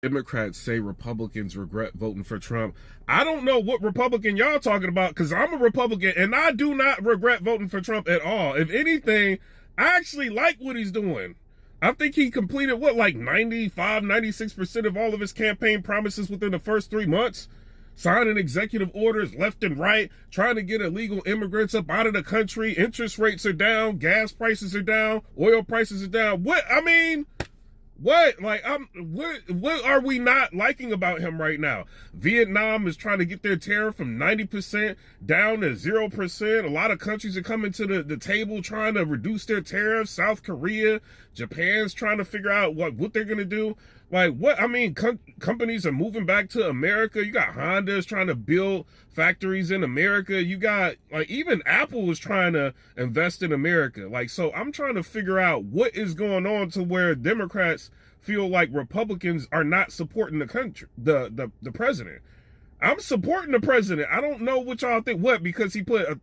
Democrats say Republicans regret voting for Trump. I don't know what Republican y'all talking about, because I'm a Republican and I do not regret voting for Trump at all. If anything, I actually like what he's doing. I think he completed like 95, 96% of all of his campaign promises within the first 3 months. Signing executive orders left and right, trying to get illegal immigrants up out of the country. Interest rates are down, gas prices are down, oil prices are down. What are we not liking about him right now? Vietnam is trying to get their tariff from 90% down to 0%. A lot of countries are coming to the table trying to reduce their tariffs. South Korea, Japan's trying to figure out what they're going to do. Companies are moving back to America. You got Honda's trying to build factories in America. You got, even Apple is trying to invest in America. So I'm trying to figure out what is going on to where Democrats feel like Republicans are not supporting the country, the president. I'm supporting the president. I don't know what y'all think. What? Because he put a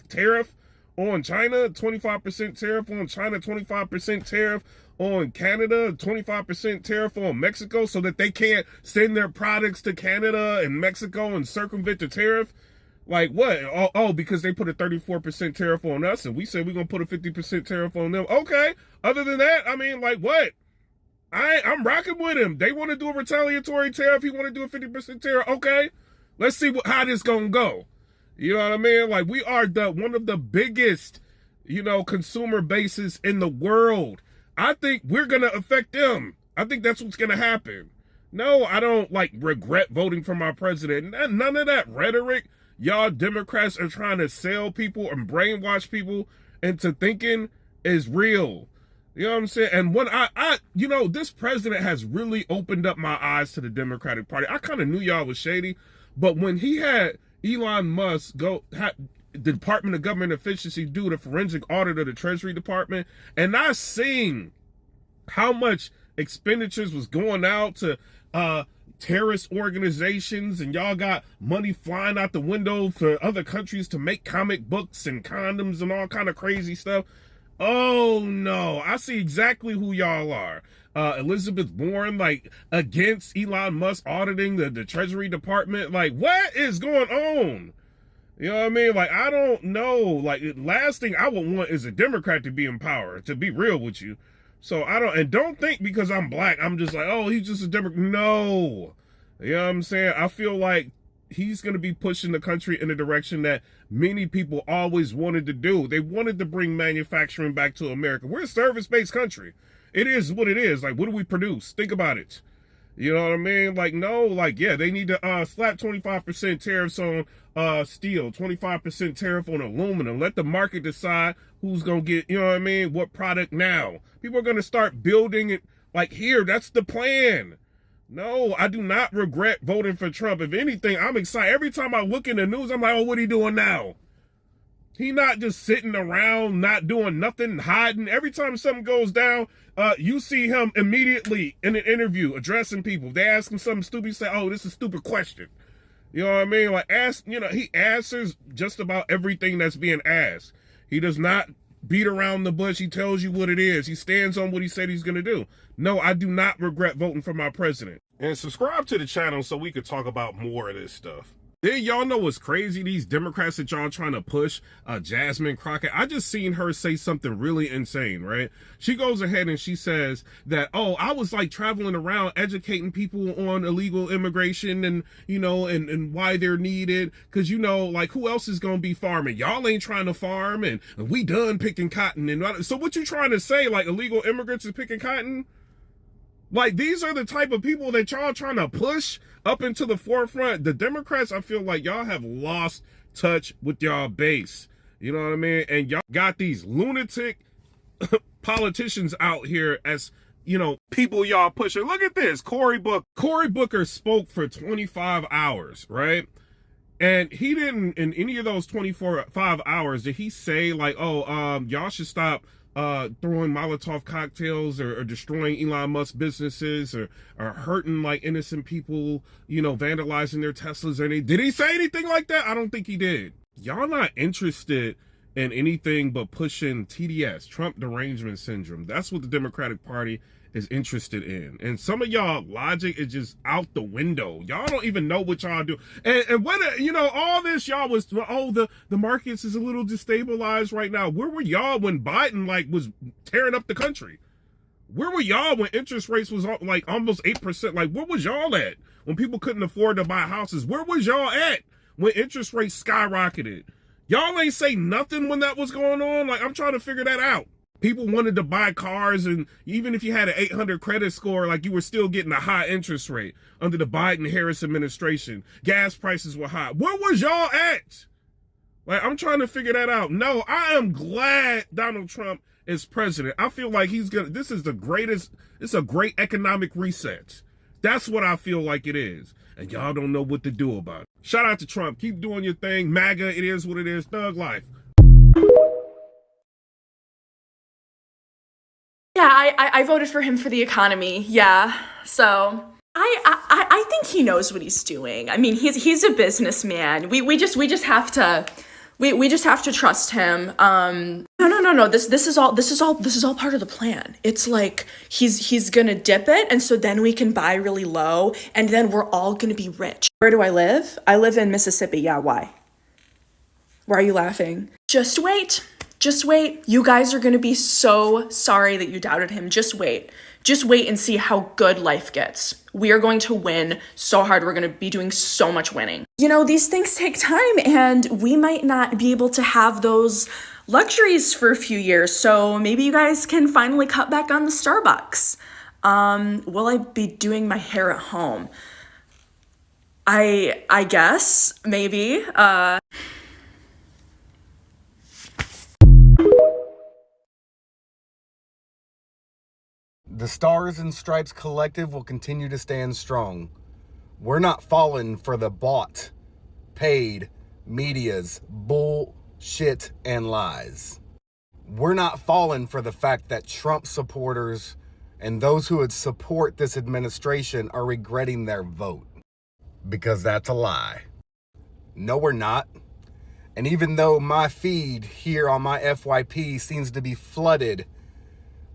tariff on China, 25% tariff on China, 25% tariff on Canada, 25% tariff on Mexico, so that they can't send their products to Canada and Mexico and circumvent the tariff. What? Oh, because they put a 34% tariff on us and we said we're going to put a 50% tariff on them. Okay. Other than that, what? I'm rocking with him. They want to do a retaliatory tariff. He want to do a 50% tariff. Okay. Let's see how this going to go. You know what I mean? We are one of the biggest, consumer bases in the world. I think we're going to affect them. I think that's what's going to happen. No, I don't regret voting for my president. None of that rhetoric y'all Democrats are trying to sell people and brainwash people into thinking is real. You know what I'm saying? And when this president has really opened up my eyes to the Democratic Party. I kind of knew y'all was shady, but when he had Elon Musk the Department of Government Efficiency do the forensic audit of the Treasury Department, and I seen how much expenditures was going out to terrorist organizations, and y'all got money flying out the window for other countries to make comic books and condoms and all kind of crazy stuff. Oh no, I see exactly who y'all are. Elizabeth Warren, against Elon Musk auditing the Treasury Department. What is going on? You know what I mean? I don't know. Last thing I would want is a Democrat to be in power, to be real with you. So don't think because I'm black, I'm just oh, he's just a Democrat. No. You know what I'm saying? I feel like he's going to be pushing the country in a direction that many people always wanted to do. They wanted to bring manufacturing back to America. We're a service-based country. It is what it is. What do we produce? Think about it. You know what I mean? Yeah, they need to slap 25% tariffs on steel, 25% tariff on aluminum. Let the market decide who's going to get, what product now. People are going to start building it here. That's the plan. No, I do not regret voting for Trump. If anything, I'm excited. Every time I look in the news, I'm oh, what he doing now? He not just sitting around, not doing nothing, hiding. Every time something goes down, you see him immediately in an interview addressing people. They ask him something stupid, he say, oh, this is a stupid question. You know what I mean? He answers just about everything that's being asked. He does not beat around the bush. He tells you what it is. He stands on what he said he's going to do. No, I do not regret voting for my president. And subscribe to the channel so we could talk about more of this stuff. Then y'all know what's crazy? These Democrats that y'all trying to push, Jasmine Crockett. I just seen her say something really insane, right? She goes ahead and she says that, oh, I was traveling around educating people on illegal immigration and, and why they're needed. Cause who else is going to be farming? Y'all ain't trying to farm and we done picking cotton. And so what you trying to say? Illegal immigrants is picking cotton? These are the type of people that y'all trying to push up into the forefront. The Democrats, I feel like y'all have lost touch with y'all base. You know what I mean? And y'all got these lunatic politicians out here as, people y'all pushing. Look at this. Cory Booker spoke for 25 hours, right? And he didn't, in any of those 5 hours, did he say y'all should stop throwing Molotov cocktails or destroying Elon Musk businesses or hurting innocent people, vandalizing their Teslas or anything. Did he say anything like that? I don't think he did. Y'all not interested in anything but pushing TDS, Trump derangement syndrome. That's what the Democratic Party is interested in. And some of y'all logic is just out the window. Y'all don't even know what y'all do. And when, all this y'all was, the markets is a little destabilized right now. Where were y'all when Biden was tearing up the country? Where were y'all when interest rates was almost 8%? Where was y'all at when people couldn't afford to buy houses? Where was y'all at when interest rates skyrocketed? Y'all ain't say nothing when that was going on. I'm trying to figure that out. People wanted to buy cars, and even if you had an 800 credit score, you were still getting a high interest rate under the Biden-Harris administration. Gas prices were high. Where was y'all at? I'm trying to figure that out. No, I am glad Donald Trump is president. I feel like this is the greatest, it's a great economic reset. That's what I feel like it is. And y'all don't know what to do about it. Shout out to Trump. Keep doing your thing. MAGA, it is what it is. Thug life. Yeah, I voted for him for the economy. Yeah. So I think he knows what he's doing. I mean, he's a businessman. We just have to we just have to trust him. No. This is all part of the plan. It's he's gonna dip it, and so then we can buy really low, and then we're all gonna be rich. Where do I live? I live in Mississippi. Yeah, why? Why are you laughing? Just wait. You guys are gonna be so sorry that you doubted him. Just wait and see how good life gets. We are going to win so hard. We're going to be doing so much winning. These things take time, and we might not be able to have those luxuries for a few years. So maybe you guys can finally cut back on the Starbucks. Will I be doing my hair at home? I guess, maybe. The Stars and Stripes Collective will continue to stand strong. We're not falling for the bought, paid media's bullshit and lies. We're not falling for the fact that Trump supporters and those who would support this administration are regretting their vote. Because that's a lie. No, we're not. And even though my feed here on my FYP seems to be flooded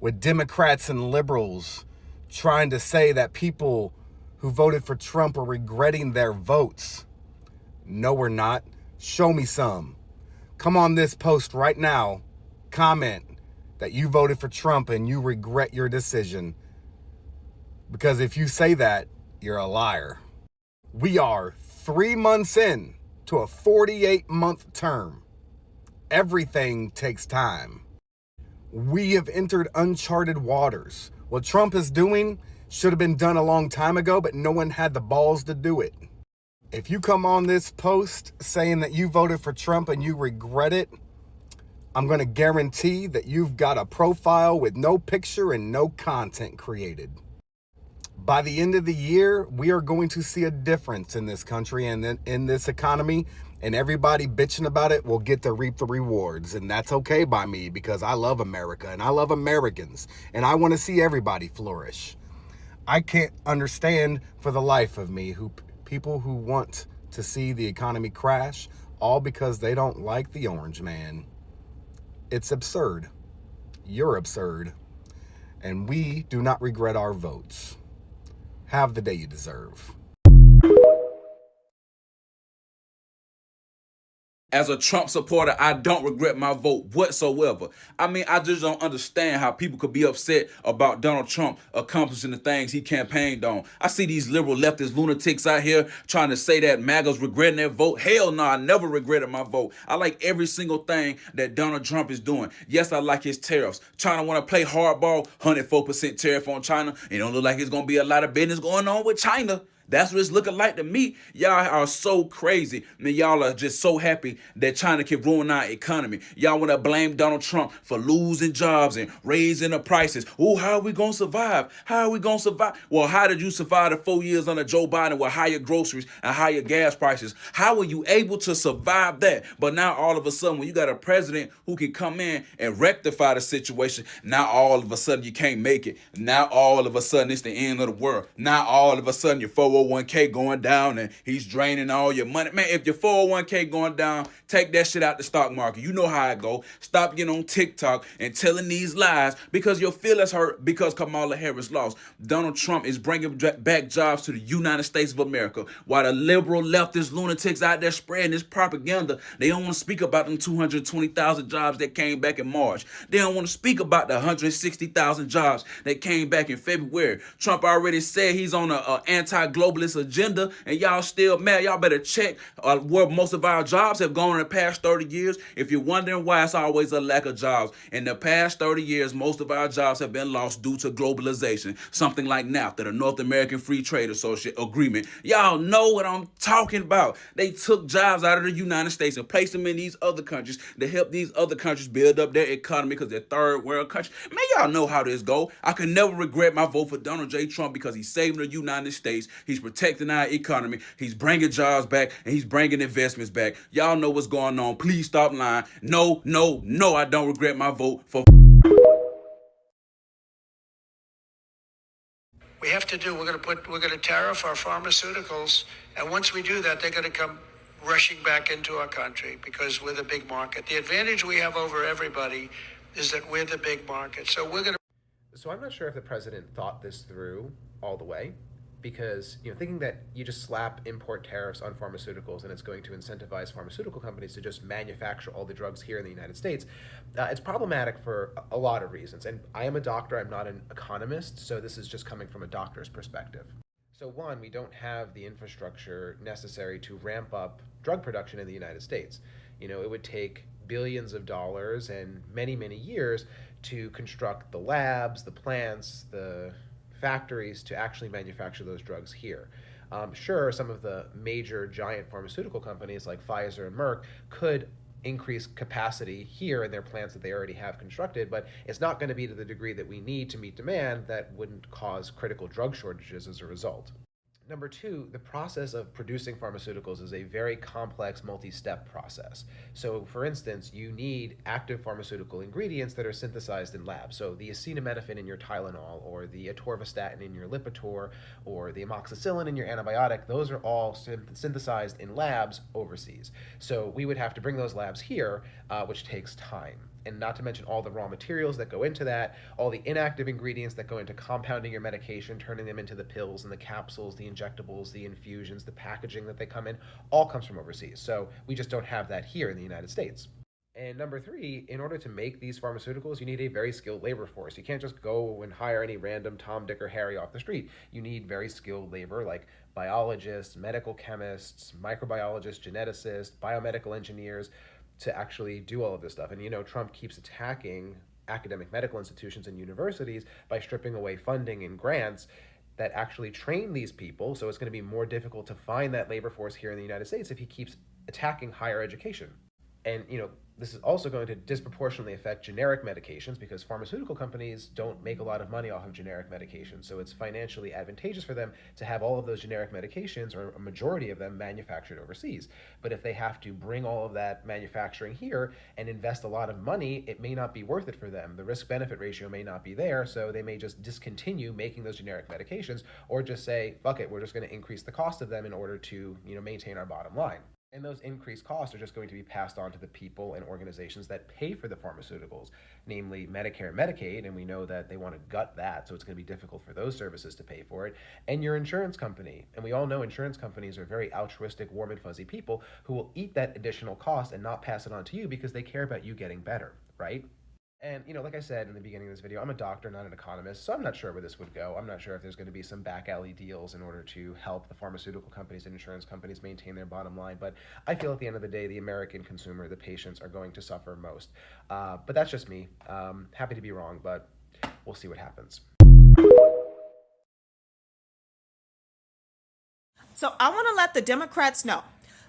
with Democrats and liberals trying to say that people who voted for Trump are regretting their votes. No, we're not. Show me some. Come on this post right now. Comment that you voted for Trump and you regret your decision. Because if you say that, you're a liar. We are 3 months in to a 48-month term. Everything takes time. We have entered uncharted waters. What Trump is doing should have been done a long time ago, but no one had the balls to do it. If you come on this post saying that you voted for Trump and you regret it, I'm going to guarantee that you've got a profile with no picture and no content created. By the end of the year, we are going to see a difference in this country and in this economy, and everybody bitching about it will get to reap the rewards. And that's okay by me, because I love America and I love Americans and I want to see everybody flourish. I can't understand for the life of me people who want to see the economy crash all because they don't like the orange man. It's absurd. You're absurd. And we do not regret our votes. Have the day you deserve. As a Trump supporter, I don't regret my vote whatsoever. I mean, I just don't understand how people could be upset about Donald Trump accomplishing the things he campaigned on. I see these liberal leftist lunatics out here trying to say that MAGAs regretting their vote. Hell no, I never regretted my vote. I like every single thing that Donald Trump is doing. Yes, I like his tariffs. China want to play hardball, 104% tariff on China. It don't look like it's going to be a lot of business going on with China. That's what it's looking like to me. Y'all are so crazy. And y'all are just so happy that China can ruin our economy. Y'all want to blame Donald Trump for losing jobs and raising the prices. Oh, how are we going to survive? How are we going to survive? Well, how did you survive the 4 years under Joe Biden with higher groceries and higher gas prices? How were you able to survive that? But now all of a sudden, when you got a president who can come in and rectify the situation, now all of a sudden you can't make it. Now all of a sudden it's the end of the world. Now all of a sudden you're 401 401k going down and he's draining all your money. Man, if your 401k going down, take that shit out the stock market. You know how it go. Stop getting on TikTok and telling these lies because your feelings hurt because Kamala Harris lost. Donald Trump is bringing back jobs to the United States of America while the liberal leftist lunatics out there spreading this propaganda. They don't want to speak about them 220,000 jobs that came back in March. They don't want to speak about the 160,000 jobs that came back in February. Trump already said he's on an anti-globalist agenda, and y'all still mad. Y'all better check where most of our jobs have gone in the past 30 years. If you're wondering why it's always a lack of jobs, in the past 30 years, most of our jobs have been lost due to globalization. Something like NAFTA, the North American Free Trade Agreement. Y'all know what I'm talking about. They took jobs out of the United States and placed them in these other countries to help these other countries build up their economy because they're third world countries. Man, y'all know how this go. I can never regret my vote for Donald J. Trump because he's saving the United States. He's protecting our economy. He's bringing jobs back and he's bringing investments back. Y'all know what's going on. Please stop lying. No, I don't regret my vote for. We have to do. We're going to tariff our pharmaceuticals, and once we do that, they're going to come rushing back into our country because we're the big market. The advantage we have over everybody is that we're the big market. So we're going to. So I'm not sure if the president thought this through all the way, because thinking that you just slap import tariffs on pharmaceuticals and it's going to incentivize pharmaceutical companies to just manufacture all the drugs here in the United States, it's problematic for a lot of reasons. And I am a doctor, I'm not an economist, so this is just coming from a doctor's perspective. So one, we don't have the infrastructure necessary to ramp up drug production in the United States. It would take billions of dollars and many, many years to construct the labs, the plants, the factories to actually manufacture those drugs here. Sure, some of the major giant pharmaceutical companies like Pfizer and Merck could increase capacity here in their plants that they already have constructed, but it's not going to be to the degree that we need to meet demand that wouldn't cause critical drug shortages as a result. Number two, the process of producing pharmaceuticals is a very complex multi-step process. So for instance, you need active pharmaceutical ingredients that are synthesized in labs. So the acetaminophen in your Tylenol, or the atorvastatin in your Lipitor, or the amoxicillin in your antibiotic, those are all synthesized in labs overseas. So we would have to bring those labs here, which takes time. And not to mention all the raw materials that go into that, all the inactive ingredients that go into compounding your medication, turning them into the pills and the capsules, the injectables, the infusions, the packaging that they come in, all comes from overseas. So we just don't have that here in the United States. And number three, in order to make these pharmaceuticals, you need a very skilled labor force. You can't just go and hire any random Tom, Dick, or Harry off the street. You need very skilled labor like biologists, medical chemists, microbiologists, geneticists, biomedical engineers, to actually do all of this stuff. And Trump keeps attacking academic medical institutions and universities by stripping away funding and grants that actually train these people. So it's going to be more difficult to find that labor force here in the United States if he keeps attacking higher education. And this is also going to disproportionately affect generic medications because pharmaceutical companies don't make a lot of money off of generic medications. So it's financially advantageous for them to have all of those generic medications, or a majority of them, manufactured overseas. But if they have to bring all of that manufacturing here and invest a lot of money, it may not be worth it for them. The risk-benefit ratio may not be there, so they may just discontinue making those generic medications, or just say, fuck it, we're just going to increase the cost of them in order to maintain our bottom line. And those increased costs are just going to be passed on to the people and organizations that pay for the pharmaceuticals, namely Medicare and Medicaid, and we know that they want to gut that, so it's going to be difficult for those services to pay for it, and your insurance company. And we all know insurance companies are very altruistic, warm and fuzzy people who will eat that additional cost and not pass it on to you because they care about you getting better, right? And, like I said in the beginning of this video, I'm a doctor, not an economist, so I'm not sure where this would go. I'm not sure if there's going to be some back alley deals in order to help the pharmaceutical companies and insurance companies maintain their bottom line. But I feel at the end of the day, the American consumer, the patients, are going to suffer most. But that's just me. Happy to be wrong, but we'll see what happens. So I want to let the Democrats know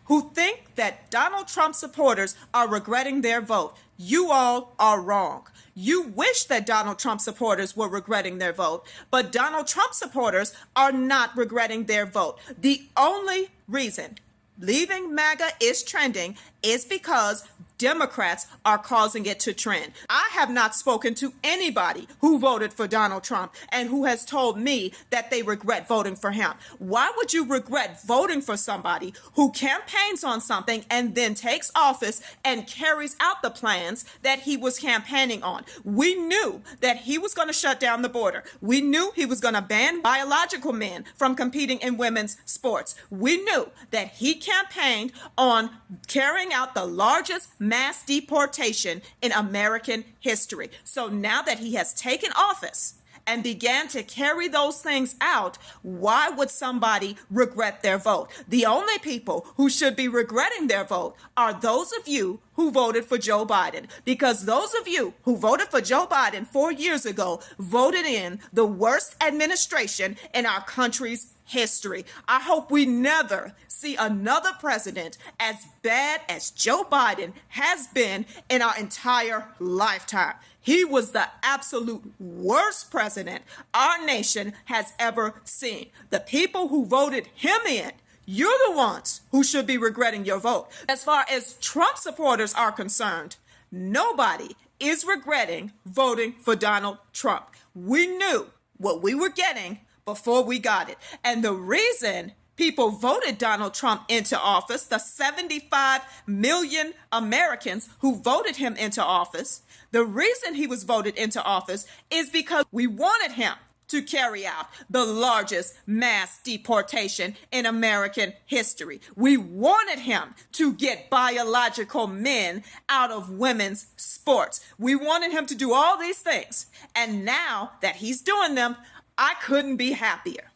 who think that Donald Trump supporters are regretting their vote. You all are wrong. You wish that Donald Trump supporters were regretting their vote, but Donald Trump supporters are not regretting their vote. The only reason leaving MAGA is trending is because Democrats are causing it to trend. I have not spoken to anybody who voted for Donald Trump and who has told me that they regret voting for him. Why would you regret voting for somebody who campaigns on something and then takes office and carries out the plans that he was campaigning on? We knew that he was going to shut down the border. We knew he was going to ban biological men from competing in women's sports. We knew that he campaigned on carrying out the largest mass deportation in American history. So now that he has taken office and began to carry those things out, why would somebody regret their vote? The only people who should be regretting their vote are those of you who voted for Joe Biden, because those of you who voted for Joe Biden 4 years ago voted in the worst administration in our country's history. I hope we never see another president as bad as Joe Biden has been in our entire lifetime. He was the absolute worst president our nation has ever seen. The people who voted him in, you're the ones who should be regretting your vote. As far as Trump supporters are concerned, nobody is regretting voting for Donald Trump. We knew what we were getting before we got it. And the reason people voted Donald Trump into office, the 75 million Americans who voted him into office, the reason he was voted into office is because we wanted him to carry out the largest mass deportation in American history. We wanted him to get biological men out of women's sports. We wanted him to do all these things. And now that he's doing them, I couldn't be happier.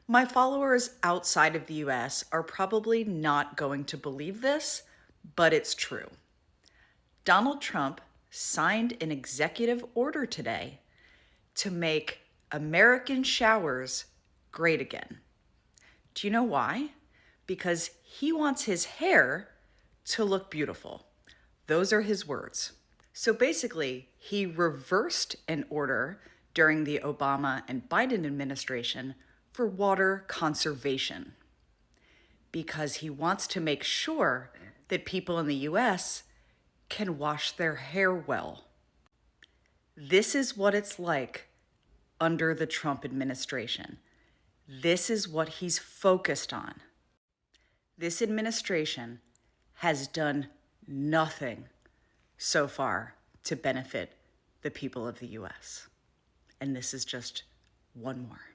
My followers outside of the US are probably not going to believe this, but it's true. Donald Trump signed an executive order today to make American showers great again. Do you know why? Because he wants his hair to look beautiful. Those are his words. So basically, he reversed an order during the Obama and Biden administration for water conservation because he wants to make sure that people in the US can wash their hair well. This is what it's like under the Trump administration. This is what he's focused on. This administration has done nothing so far to benefit the people of the US. And this is just one more.